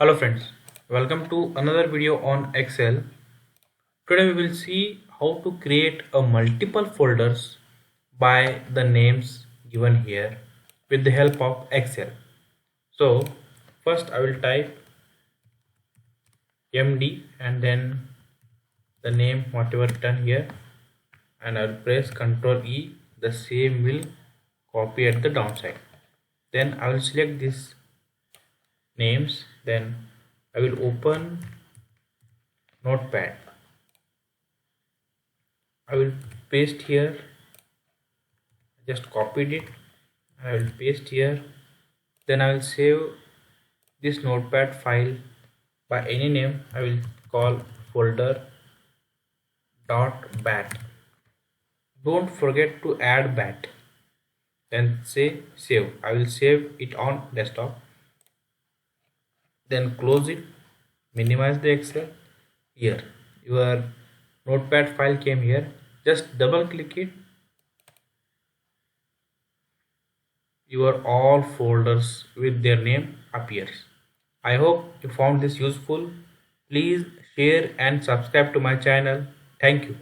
Hello friends, welcome to another video on Excel. Today we will see how to create a multiple folders by the names given here with the help of Excel. So first I will type MD and then the name whatever written here, and I will press Ctrl E. The same will copy at the downside. Then I will select these names, then I will open Notepad. I will paste here, just copied it. I will paste here, then I will save this notepad file by any name. I will call folder .bat. Don't forget to add bat, then say save. I will save it on desktop, then close it, minimize the Excel. Here your notepad file came here, just double click it, your all folders with their name appears. I hope you found this useful. Please share and subscribe to my channel. Thank you.